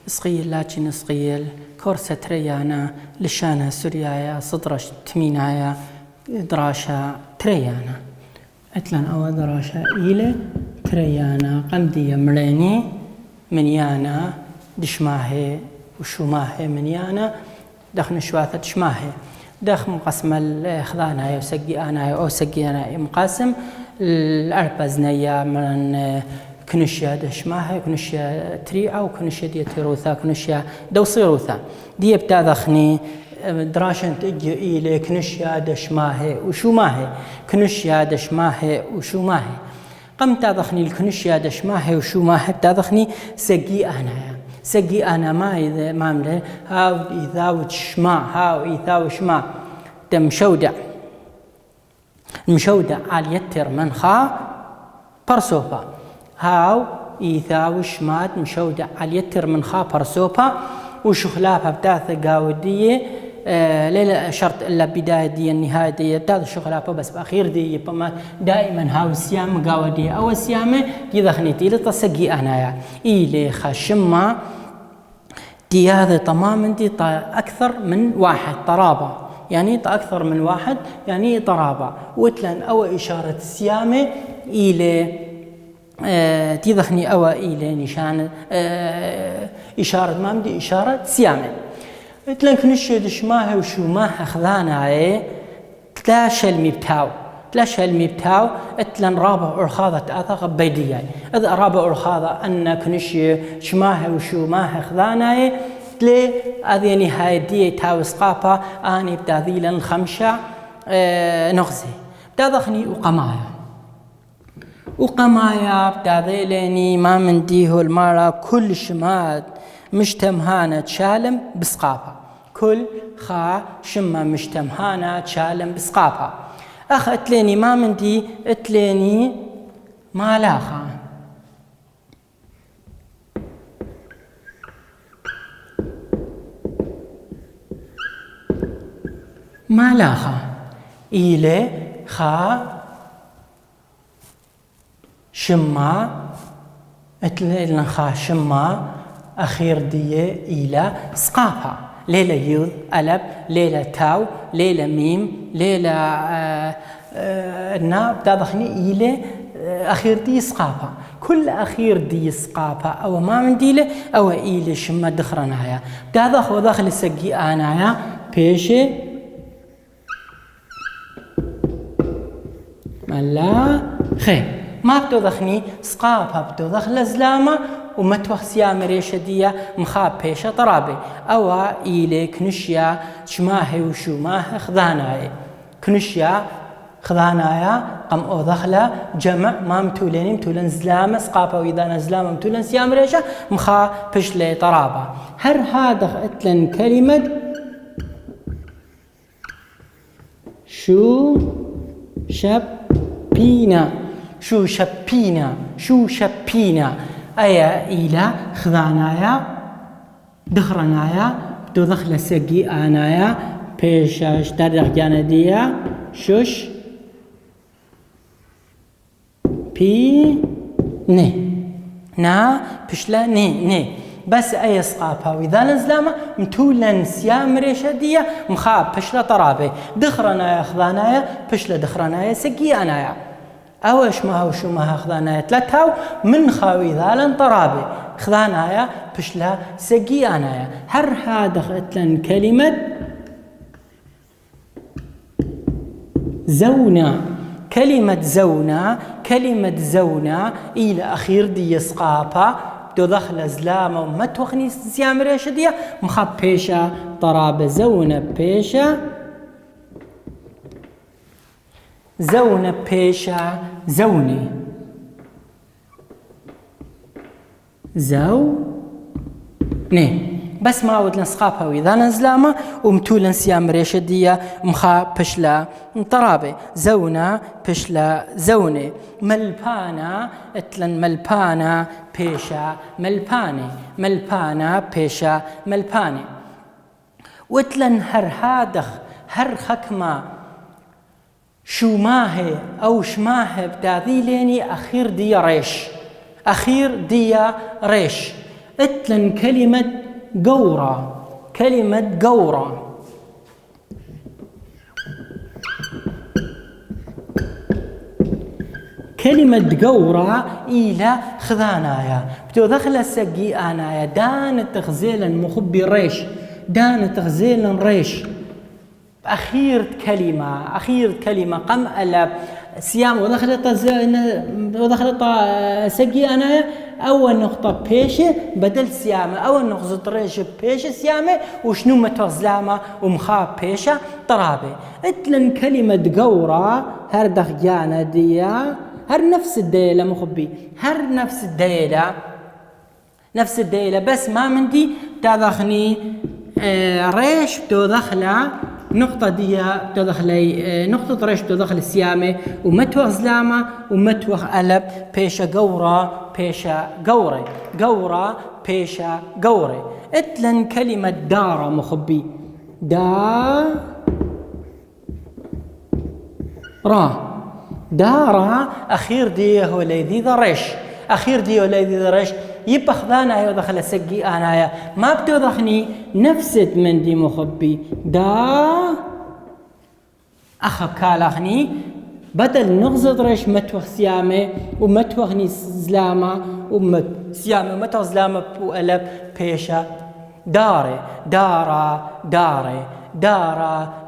سقيل لاچین سقيل كورسة تريانا لشانا سوريايا صدرش تمينايا دراشا تريانا اتلان او دراشا إلى تريانا قمدية مريني منيانا دشماهي وشماهي منيانا دخن شواثة شماهي دخ مقسم الخذانا وسقي انا او سقي انا مقاسم الاربزنيا من كنشيا دشماهي كنشيا تريعة وكنشيا دي تيروثا كنشيا دوصيروثا دي بتاذخني دراشن تجي إلى كنشيا دشماهي وشماهي كنشيا دشماهي وشماهي قم تاذخني الكنشيا دشماهي وشماهي بتاذخني سقي أنا ما إذا ما مله هاو إذا وشما هاو إذا وشما دم مشودع على يتر من خا برسوفا هاو إيثا وشمات مشودع على يتر من خا برسوفا وشخلافها بتاعت قاودية ليلة شرط إلا بداية دي النهاية دي بتاعت شخلافها بس بأخير دي بما دائما هاو سيام قاودية أو سيامة دي ذخنيتي لتصقي أنا يا إيلي خشمة دي هذا تماما دي أكثر من واحد طرابة يعني أكثر من واحد يعني طرابة وتلن أو إشارة سيامة إلى تيذخني أو إلى نشان إشارة مامدي إشارة سيامة تلن كنشي دشماها وشوماها خذانا تلاش المبتاو اتلن رابع أرخاضة أثاق بيدية إذا رابع أرخاضة أن كنشي شماها وشوماها خذانا تلي هذه نهاية دي تاو سقافة أني بتاذيلا الخمشة نغزي بتاذخني وقمايا بتاذيلني ما من ديه المرة كل شمات مجتمهانة تشالم بسقافة كل خا شما مجتمهانة تشالم بسقافة أخ اتليني ما من دي اتليني ما لاخا ما لاخا إلى خا شما اتلين خا شما أخير دي إلى سقافة ليلة يوذ ألب ليلة تاو ليلة ميم ليلة نا بتاذخني إلى أخير دي سقافة كل أخير دي سقافة أو ما من ديله أو إلى شما دخرنايا بتاذخ وداخل سقي آنايا بيشي ملا خير ما بتوضخني سقافة بتوضخ لزلامة وما توخسيا مريشة ديا مخاب بيشة طرابي أو إلي كنشيا شماهي وشماه خذاناي كنشيا خذانايا قم أوضخلا جمع ما متولن زلامة سقافة وإذا نزلامة متولن سيا مريشة مخا بيشلي طرابة هر هذا اتلن كلمة شو شبينا أيا إلى خذانايا دخرنايا بدو دخل سقي آنايا بيشاش تاريخ جاندية شوش بي نا بشلا ني بس أي سقافة وإذا نزلامة متولن سيام ريشدية مخاب بشلا طرابي دخرنايا خذانايا بشلا دخرنايا سقي آنايا أوش ما هو شو ما خذانايا تلاتاو من خاوي ذالن طرابي خذانايا بشلا سقي آنايا هر هذا اتلن كلمة زونا كلمة زونا إلى أخير دي سقافة دو دخل زلامة وما توخني سيام ريشدية مخاب بيشا طرابة زونا بيشا زونا بيشا زوني بس ما ودنا سقافة وإذا نزلامة ومتولن سيام ريشدية مخا بشلا طرابة زونا بشلا زوني ملبانا اتلن ملبانا بيشا ملبانا بيشا ملباني واتلن هر خكمة شماهي أو شماهي بتاذيليني أخير دي ريش اتلن كلمة قورة، كلمة قورة. كلمة قورة إلى خذانايا بتو دخل السقي أنايا دان تغزيلا مخبي ريش، دان تغزيلا ريش. أخير كلمة قم ألب سيام ودخلت سقي أنايا أول نقطة بيشة بدل سيامة، أول نقطة ريش بيشة سيامة وشنو متغزلامة ومخاب بيشة طرابة. اتلن كلمة قورة هر دخجانة ديا هر نفس الديلة مخبي، هر نفس الديلة بس ما مندي تدخني ريش بتدخله نقطة ديا بتدخلي نقطة ريش بتدخل السيامة ومتوغ زلامة ومتوغ قلب بيشا قورة بيشا قورة، قورة بيشا قورة. اتلن كلمة دارة مخبي، دارة أخير ديه وليذي ريش، أخير ديه وليذي ريش يبقى خذانا يو دخل سقي أنايا ما بتدخني نفست من دي مخبي أخب كالخني بدل نغزد ريش متوخ سيامة ومتوخني زلامة سيامة ومتوخ زلامة بقلب بيشا داري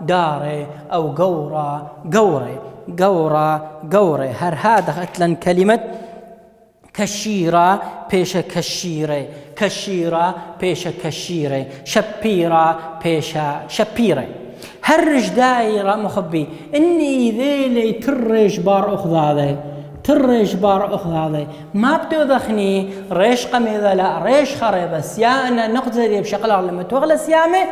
داري أو قورة. هر هذا اتلن كلمة كشيرة بيشا كشيرة بيشا كشيرة، شبيرة بيشا شبيرة. هرج دايرة مخبي إني ذيلي ترج بار أخذ هذا ما بتدخني ريش قميذة لا ريش خريبة سيانة نقطة دي بشكلها لما تغلى سيامة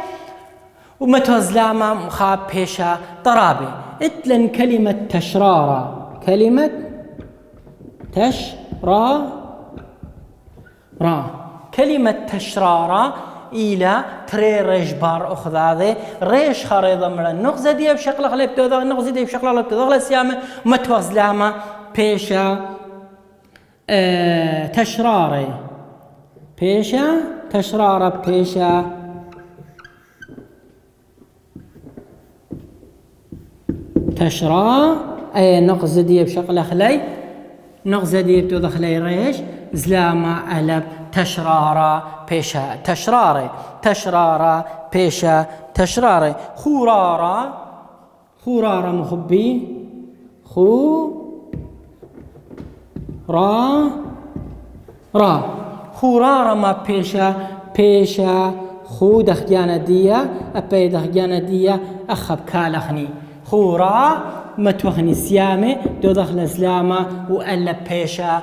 ومتوزلامة مخاب بيشا طرابي. اتلن كلمة تشرارة، كلمة كلمة تشرارة إلى تري ريش بار أخذ هذا ريش خريضة من النقزة دي بشكل خلي بتوضع النقزة دي بشكل خلي بتوضع السيامة متوزلامة بيشا تشرارة بيشا تشرا أي نقزة دي بشكل خلي نقزة دي بتوضع خلي ريش زلامة ألب تشرارة بيشا تشرارة بيشا تشرارة. خورارة مخبي خورارة ما بيشا خو دخجانة ديا أبي دخجانة ديا أخب كالخني خورا متوخني سيامة دو دخل سلامة وألا بيشا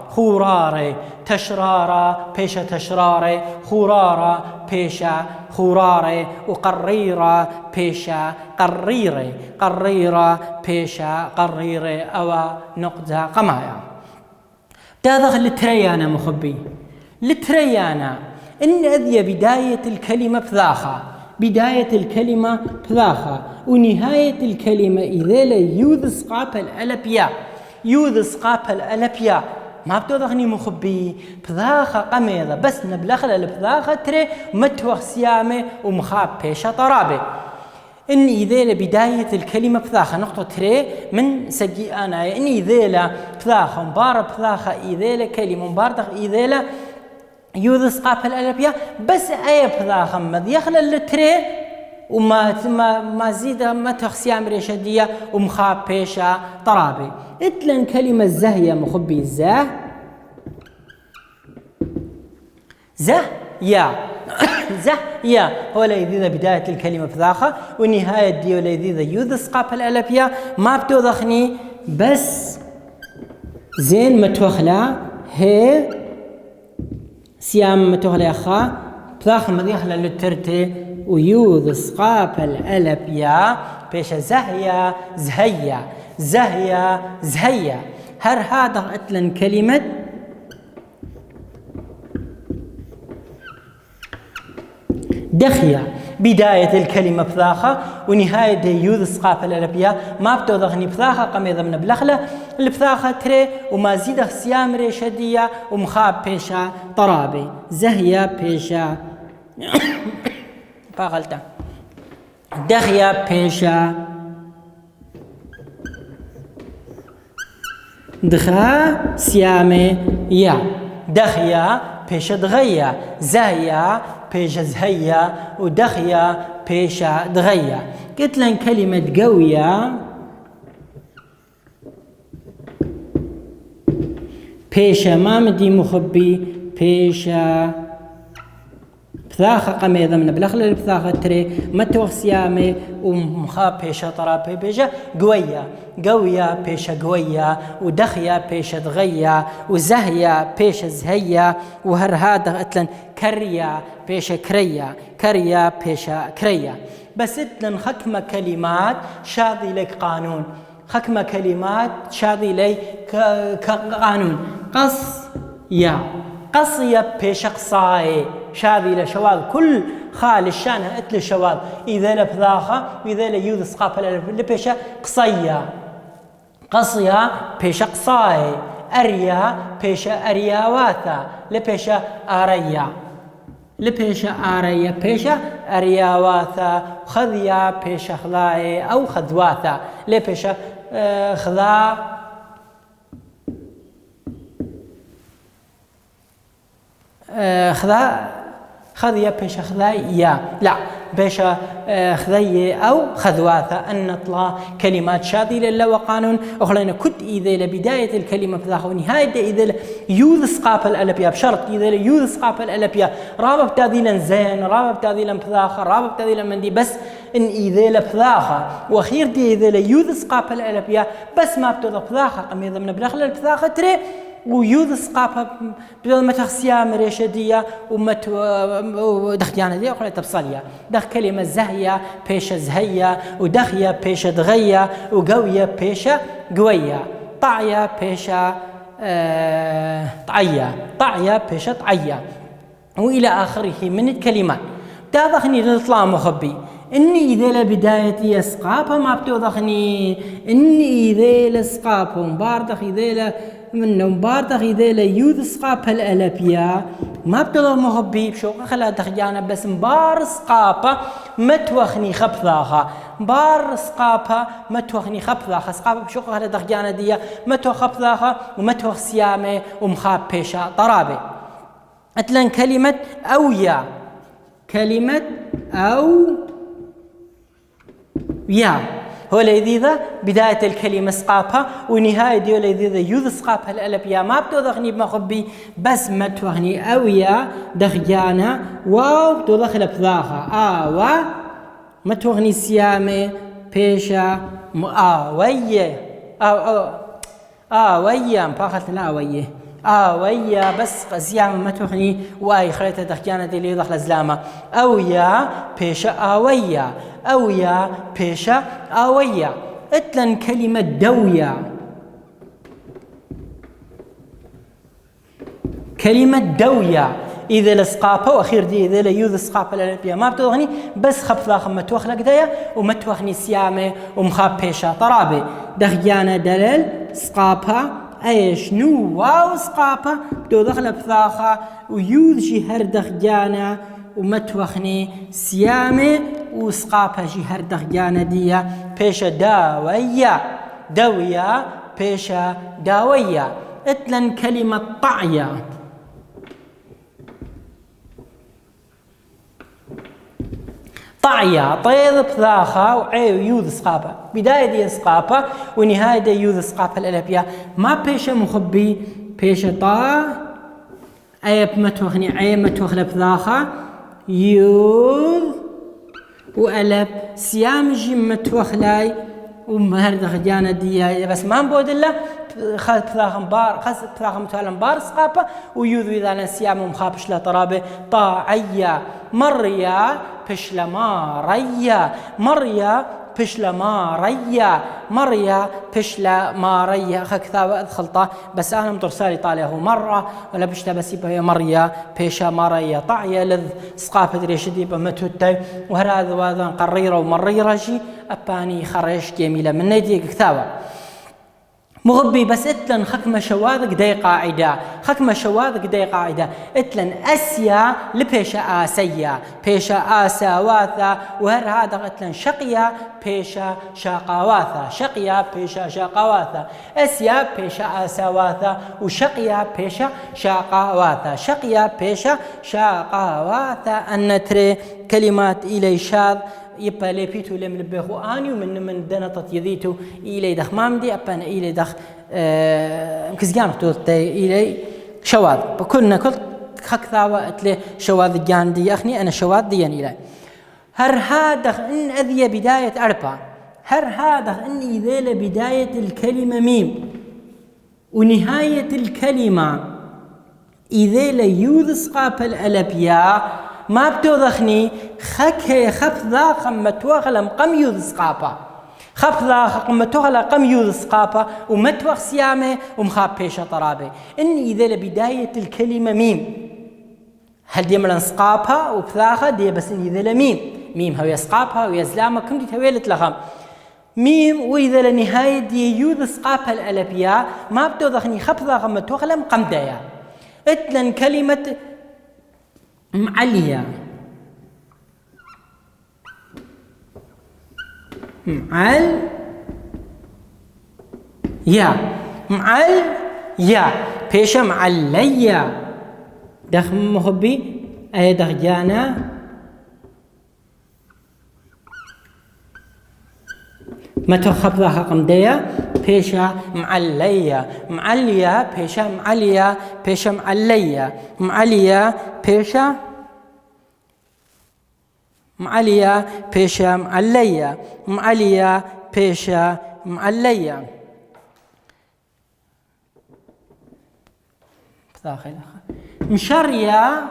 خوراري تشرارة بيشا تشراري خورارة بيشا خوراري وقريرة بيشا قريرة بيشا قريرة أو نقطة قمايا. داخل لتريانا مخبي لتريانا إن أذي بداية الكلمة بذاخة ونهاية الكلمة إذا لا يوذ سقاب الألبيا ما بتوضخني مخبي بذاخة قميضة بس نبلخل البذاخة تري متوخ سيامة ومخاب بيشا طرابة. إن إذا بداية الكلمة بذاخة نقطة تري من سجي أنا إن إذا بذاخة مبارة بذاخة إذا كلمة مبارة إذا يوذ سقاب الألبيا بس أي بذاخة مذيخل التري وما زيد ما تخسيام ريشدية ومخاب بيشا طرابي. اتلن كلمة زهية مخبي زهية هو ليذيذ بداية الكلمة بذاخة ونهاية دي وليذيذ يوذ سقاب الألبيا ما بتوضخني بس زين متوخلا هي سيام متوخلا خا بذاخة مذيخلا للترتي ويوذ سقاب الألبيا بيشا زهية. هر هذا اتلن كلمة دخية بداية الكلمة بثاخة ونهاية يوذ سقافة الألبيا ما بتوضغني بثاخة قميضة من بلخلة البثاخة تري وما زيد سيام ريشدية ومخاب بيشا طرابي زهيا بيشا باغلتا دخيا بيشا دخا سيامي يا دخيا بيشا دغيا زهيا بيشا زهيا ودخيا بيشا دغيا قلت لن كلمة قوية بيشا ما مدي مخبي بيشا بثاخة قميضة من بلخلة بثاخة تري متوخ سيامي ومخاب بيشا طرابي بيشا قوية قوية بيشا قوية ودخية بيشا دغية وزهية بيشا زهية وهرهادة اتلن كريا بيشا كريا كريا بيشا كريا بس اتلن خكمة كلمات شاذي لك قانون خكمة كلمات شاذي لي كقانون قص يا قصية بيش قصاي شاذي لشواذ كل خال الشانة اتل شواذ إذا لبذاخة وإذا ليوذ سقافة لبيشة قصية قصية بيش قصاي أريا بيش أرياواثا لبيشة آريا لبيشة آريا بيشة أرياواثا خذيا بيشة خذاي أو خذواثا لبيشة خذا خذيا بيش خذايا لا بيش خذي أو خذواثة أن نطلع كلمات شاذة لله وقانون أخلينا كت إذا لبداية الكلمة بذاخ ونهاية إذا يوذ سقاف الألبيا بشرط إذا يوذ سقاف الألبيا رابط تاذيلا زين رابط تاذيلا بذاخ رابط تاذيلا من دي بس إن إذا لبذاخة وأخير دي إذا يوذ سقاف الألبيا بس ما بتوضع بذاخة قميضة من بلخل البذاخة تري ويوذ سقافة بدل ما تخسيا مريشدية ودخيانة دي أخرى تبصليا دخ كلمة زهية بيشة زهية ودخية بيشة دغية وقوية بيشة قوية طعية بيشة طعية طعية بيشة طعية وإلى آخره من الكلمات تاضخني للطلا مخبي إني إذا لبداية يسقافة ما بتوضخني إني إذا لسقافة مباردخ إذا منه مباردخ إذا ليوذ سقافة الألبيا ما بتوضخ مخبي بشوق خلا دخيانة بس مبار سقافة ما توخني خبثاها مبار سقافة ما توخني خبثاها سقافة بشوق خلا دخيانة دي ما توخ خبثاها وما توخ سيامة ومخاب بيشا طرابي أتلن كلمة أويا كلمة أو يا هو لذيذة بداية الكلمة سقافة ونهاية ديو لذيذة يوذ سقافة الألبيا ما بتوضخني بمخبي بس ما توخني أويا دخيانة واو بتوضخ بذاخة و ما توخني سيامة بيشا آوية آوية مباخت لا آوية آوية بس زيامة ما توخني واي خليتها دخيانة دي اللي دخل زلامة أويا بيشا آوية أويا بيشا آوية اتلن كلمة دوية كلمة دوية إذا لسقافة وأخير دي إذا ليوذ سقافة الألبيا ما بتوغني بس خبثا خم توخ لقدايا وما توخني سيامة ومخاب بيشا طرابي دخيانة دلل سقافة ايش نو واو سقافة بدو دخل بثاخة ويوذ جهر دخيانة وما توخني سيامة وسقافة جهر دخيانة ديا بيشا داوية دوية بيشا داوية اتلن كلمة طعية طعية طيب بثاخة وعيو يوذ سقافة بداية دي سقافة ونهاية دي يوذ سقافة الألبيا ما بيشا مخبي بيشا طا عيب ما توخني عيب ما توخل بثاخة يوذ وألب سيام جي ما توخلاي ومهر دخجانة دي بس ما نبود الله خذ بثاخ مبار خذ بثاخ متوالى مبار سقافة ويوذ إذا نسيام ومخابش لا طرابة طاعية مريا بشلا ماريا مريا بشلا ماريا مريا بشلا ماريا خا كثاوة خلطة بس أنا مدرسالي طالع هو مرة ولا بشتا بسيبها هي مريا بيشا ماريا طعيا لذ سقافة ريشدي بمتوتي وهذا وهذا قريرة ومريرة جي أباني خريش جميلة من نيدي كثاوة مغبي بس اتلن خكمة شواذك دي قاعدة خكمة شواذك دي قاعدة اتلن أسيا لبيشا آسيا بيشا آساواثا وهر هذا اتلن شقيا بيشا شاقاواثا شقيا بيشا شاقاواثا أسيا بيشا آساواثا وشقيا بيشا شاقاواثا شقيا بيشا شاقاواثا أن تري كلمات إلي شاذ يبقى لي بيتو لم لبخو اني ومن دنطت يذيتو الي دخ مامدي ابان الي دخ كزيان توت الي شواذ بكلنا كل خكثاوة اتلي شواذ جاندي اخني انا شواذ ديان الي هر هذا ان اذي بداية اربع هر هذا ان اذا بداية الكلمة ميم ونهاية الكلمة اذا يوذ قاب الالبيا ما بتوضخني خك خفضا خمتوغلم قم يذسقابا خفضا خمتوغلا قم يذسقابا ومتوغ سيامه ومخاب بيشا طرابه إن إذا لبداية الكلمة ميم هل دي ملان سقابها وبثاخة دي بس إن إذا لميم ميم هو يسقابها ويزلامة كم دي تويلت لغم ميم وإذا لنهاية دي يذسقابها الألبيا ما بتوضخني خفضا خمتوغلم قم دايا اتلن كلمة معليا معل يا معل يا بيشا معليا دخ مخبي اي دخ جانا ما تخبض حقم ديا بيشا معليا معليا بيشا معليا بيشا معليا معليا بيشا معليا بيشا معليا معليا بيشا معليا مشريا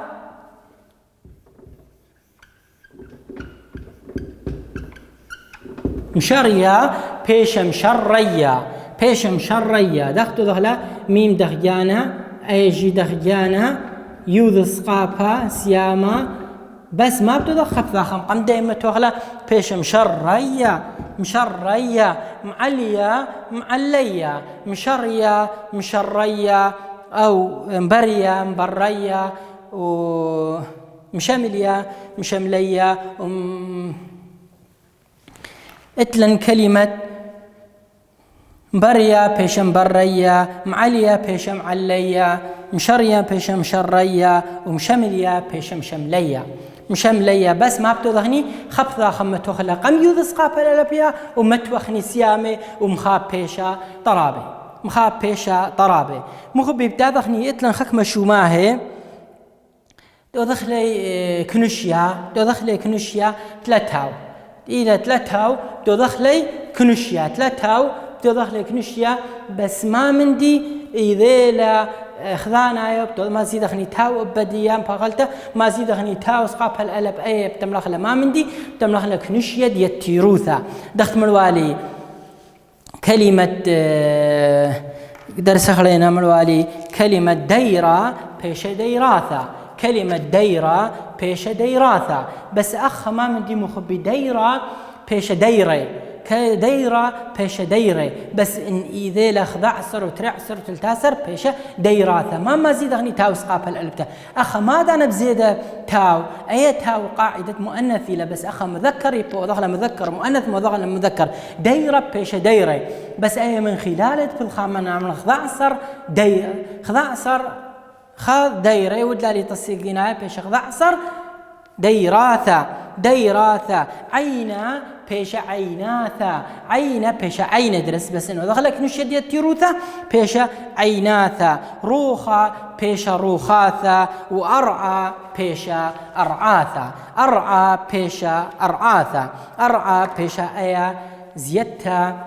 مشريا بيشا مشريا بيشا مشريا دختو دخلا ميم دخجانا ايجي دخجانا يوذ سقابها سياما بس ما بتدخل ذاخم قم دائما توغلا بيش مشريا مشريا معليا معليا مشريا مشريا او مبريا مبريا ومشمليا مشمليا اتلن كلمة بريا بيش مبريا معليا بيش معليا مشريا بيش مشريا ومشمليا بيش مشمليا مشمليا بس ما بتوضخني خفضا خمتو خلا قم يذسقا بلالبيا ومتوخني سيامي ومخاب بيشا طرابي مخاب بيشا طرابي مخبي بتاذخني اتلن خكمة شوماهي دوضخلي كنشيا دوضخلي كنشيا تلاتاو إلى تلاتاو دوضخلي كنشيا تلاتاو دوضخلي كنشيا بس ما مندي إذا لا خذانا يبتو ما زيد خني تاو بديان بقولته ما زيد خني تاو سقاب الألب أي بتملخ ما مندي بتملخ لك نشية دي التيروثة دخت ملوالي كلمة درس خلينا ملوالي كلمة ديرة بيش ديراثة كلمة ديرة بيش ديراثة بس أخ ما مندي مخبي ديرة بيش ديري كديرة بيش ديرة بس إن إذا لخضعصر وترعصر وتلتاسر بيش ديراثة ما زيد أغني تاو سقاف الألبتة أخا ما دانا بزيادة تاو أي تاو قاعدة مؤنثي لا بس أخا مذكر يبقى ضغل مذكر مؤنث وضغل مذكر ديرة بيش ديرة بس أي من خلال في الخامة نعمل خضعصر ديرة خضعصر خذ ديرة ودلالي تصيقنا بيش خضعصر ديراثة ديراثة عينا بيش عيناثا عينا بيش عين درس بس انه دخلك نشد التيروثة بيش عيناثا روخا بيش روخاثا وارعى بيش ارعاثا ارعى بيش ارعاثا ارعى بيش ايا زيتها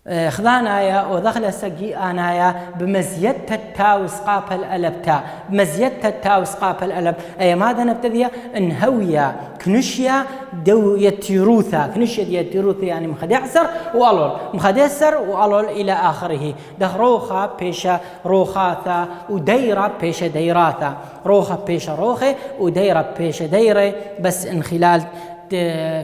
خذانايا ودخل سجي انايا بمزيت التاو اسقاف الالب تا بمزيت التاو اسقاف الالب اي ماذا نبتدي انهويا كنشيا دو يتيروثا كنشيا يتيروثا يعني مخدعسر والول مخدسر والول الى اخره ده روخا بيشا روخاثا وديره بيشا ديراثا روخا بيشا روخي وديره بيشا ديره بس ان خلال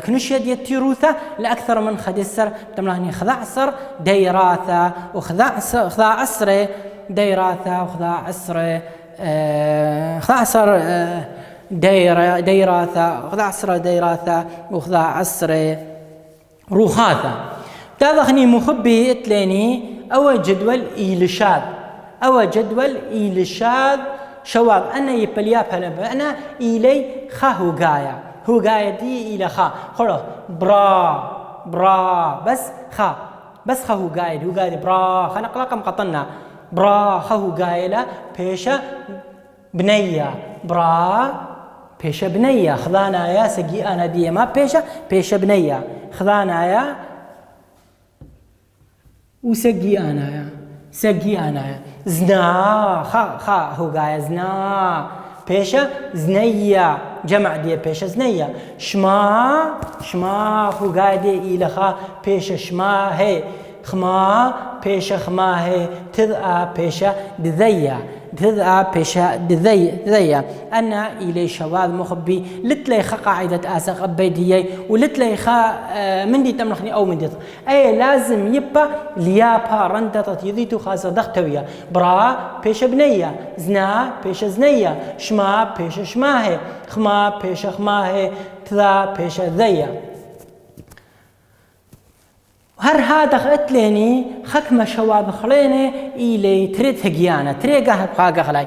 كنشيا ديال تيروثا لأكثر من خدسر تملهني خذعسر ديراثا وخذا عسرة ديراثا وخذا عسرة خذعسر ديراثا وخذا عسرة ديراثا وخذا عسرة روخاثا تاذخني مخبي اتليني أو جدول إيلشاد أو جدول إيلشاد شواب أنا يبليا بلا أنا إلي خاهو غايا هو قايدي إلى خا خلاص برا بس خا هو قايد برا خنا قلقم قطنا برا خا هو قايلة بيشة بنية برا بيشة بنية خذانا يا سقي أنا دي ما بيشة بنية خذانا يا وسقي أنا يا زنا خا هو قايد زنا بيشة زنية جمع دي بيشة زنية شما هو قاعدة إلى خا بيشة شما هي خما بيشة خما هي تذا بيشة دذية دذية أنا إلي شواذ مخبي لتلي خا قاعدة آسق أبيدية ولتلي خا من دي تمنخني أو من دي أي لازم يبقى ليابا رندة يذيتو خاصة دختوية برا بيشة بنية زنا بيشة زنية شما بيشة شما هي خما بيشة خما هي تذا بيشة ذية هر هذا قتلني خكمة شواب خليني إلي تريد هجيانة تري قاعد بقى خلاي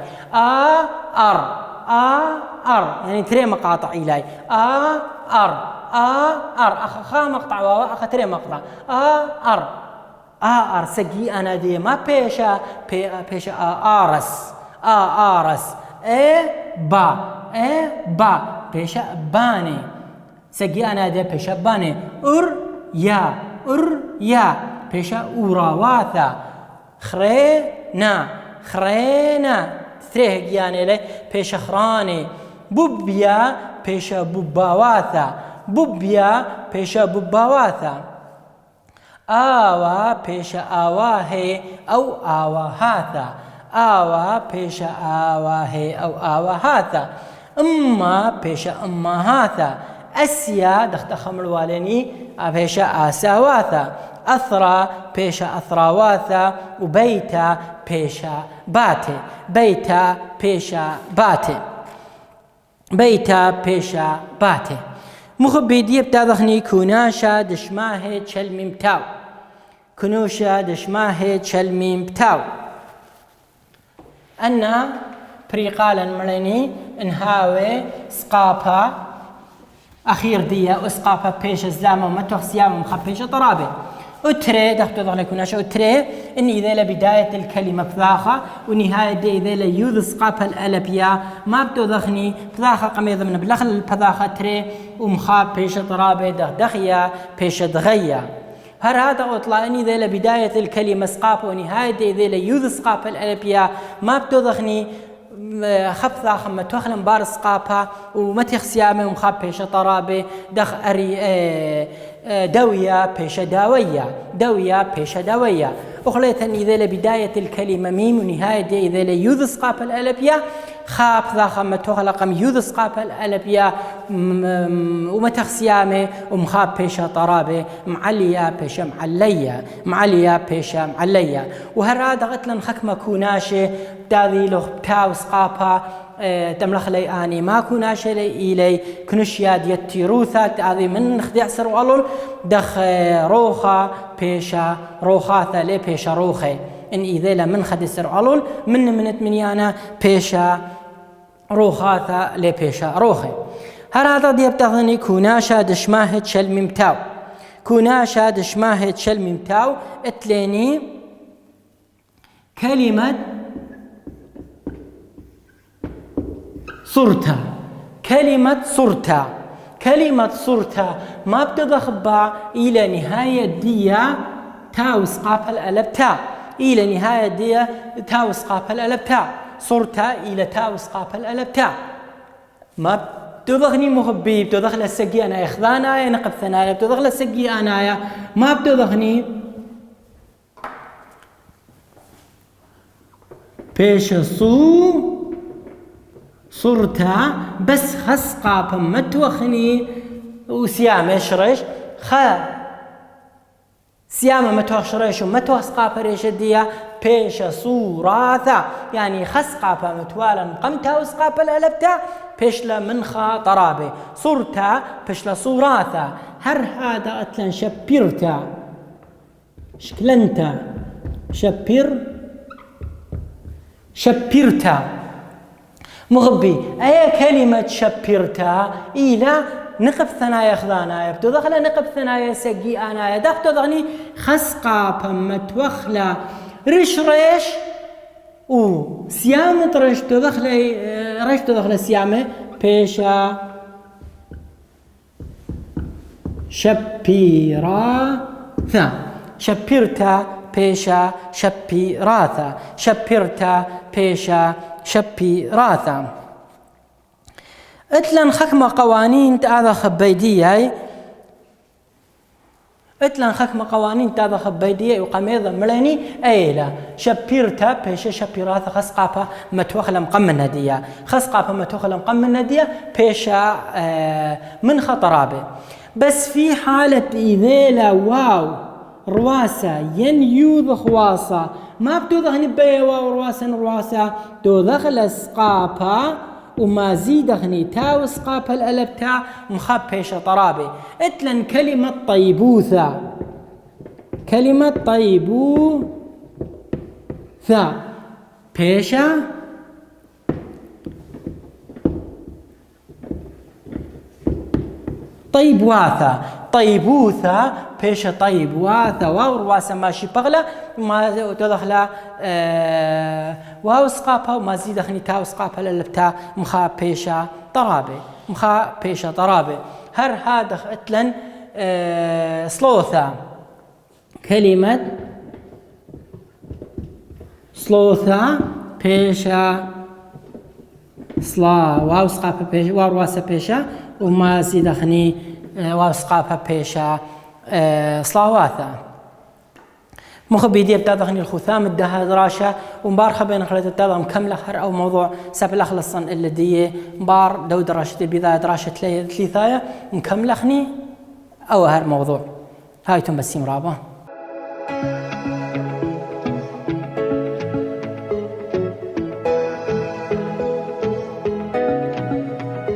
أر يعني تري مقاطع إلي أر أخا مقطع وأخا تري مقطع أر سجي أنا دي ما بيشا آرس با بيشا باني سجي أنا دي بيشا باني يا بيشا أوراواثا خرينا تريه يعني لي بيشا خراني بوبيا بيشا بوباواثا بيشا بوباواثا آوا بيشا آواهي أو آواهاثا بيشا آواهي أو آواهاثا أما بيشا أماهاثا أسيا دخت خمر والني بيشا آساواثا أثرى بيشا أثراواثا وبيتا بيشا باتي بيتا بيشا باتي مخبي ديب تاذخني كوناشا دشماهي تشلمي متاو كنوشا دشماهي تشلمي متاو أنا بريقالا مريني انهاوي سقابا أخير ديا أسقافا بيش الزامة ومتوخ سيامة مخبيش طرابة أتري دختو ضغلي كوناشا أتري إني إذا لبداية الكلمة بذاخة ونهاية دي إذا ليوذ سقافا الألبيا ما بدو ضخني بذاخة قميض من بلخل البذاخة تري ومخاب بيش طرابة دخيا بيش دغيا هر هذا أطلع إني إذا لبداية الكلمة سقافا ونهاية دي إذا ليوذ سقافا الألبيا ما بدو ضخني خبثا خم توخلن بارس قابها ومتيخ سيامه ومخاب بيشة طرابة دخ أري دوية بيشة داوية أخليتا إذا لبداية الكلمة ميم ونهاية إذا ليوذ قاب الألبيا خاب ذا خم توخلقم يوذ قاب الألبيا ومتيخ سيامه ومخاب بيشة طرابة معلية بيشة معلية وهرادا قتلن خكمة كوناشة داذي لغ بتاو سقابها تملخ لي آني ما كوناش لي إلي كنشيا ديال تيروثات هذه من خديع سر والول دخ روخا بيشا روخاثا لي بيشا روخي إن إذا لمن خدي سر والول من منيانا بيشا روخاثا لي بيشا روخي هذا ديال تغني كوناشا دشماهد شلمي متاو كوناشا دشماهد شلمي متاو اتليني كلمة صرتا كلمة صرتا ما بتضخبع إلى نهاية ديا تا وسقاف الألب تا إلى نهاية دي تا وسقاف الألب تا صرت إلى تا وسقاف الألب تا ما بتضغني مخبي بتضغل السقي أنا إخذانا نقب ثنايا بتضغل السقي أنايا ما بتضغني بيش صرتا بس خس قابا متوخني وسيامة شرش سيامة متوخشرش ومتوسقا فريش ديا بيش صوراثا يعني خس قابا متوالا قمتا وسقابا الألبتا بيشلا منخا طرابي صرتا بيشلا صوراثا هر هذا أتلن شبيرتا شكلنتا شبيرتا مغبي أي كلمة شبيرتا إلى نقب ثنايا خذانا يبتو دخل نقب ثنايا سقي أنا يدخل تضغني خسقا بمتوخلا ريش و سيامة ريش تدخل سيامة بيشا شبيراثا شبيرتا بيشا شبيراثا شبيرتا بيشا شبيراثا اتلن خكمة قوانين تاذا خبيدية اتلن خكمة قوانين تاذا خبيدية وقميضة ملاني ايلا شبيرتا بيشا شبيراثا خسقابا متوخلا مقمنا ديا خسقابا متوخلا مقمنا ديا بيشا من خطرابه بس في حالة إذيلا واو رواسة ينيوذ خواصة ما بتوضخني بيا واو رواسة توضخل اسقابا وما زيدخني تا وسقابا الألب تا مخاب بيشا طرابي اتلن كلمة طيبوثة بيشا طيبوثة بيشا طيبواثة واو رواسة ماشي بغلة ما تدخل واو سقابها وما زيدخني تا وسقابها للبتا مخا بيشا طرابي هر هذا اتلن صلوثة كلمة صلوثة بيشا صلا واو سقابها بيشا واو رواسة بيشا وما زيدخني واو سقابها بيشا صلاواثا مخبيدي بتاضغني الخثام الدها دراشة ومبارخة بين خلات التاضغ مكملة خر أو موضوع ساب الأخلصا اللي دي مبار دو دراشة البداية دراشة ثلاثايا مكملة خني أو هر موضوع هايتم بسيم رابا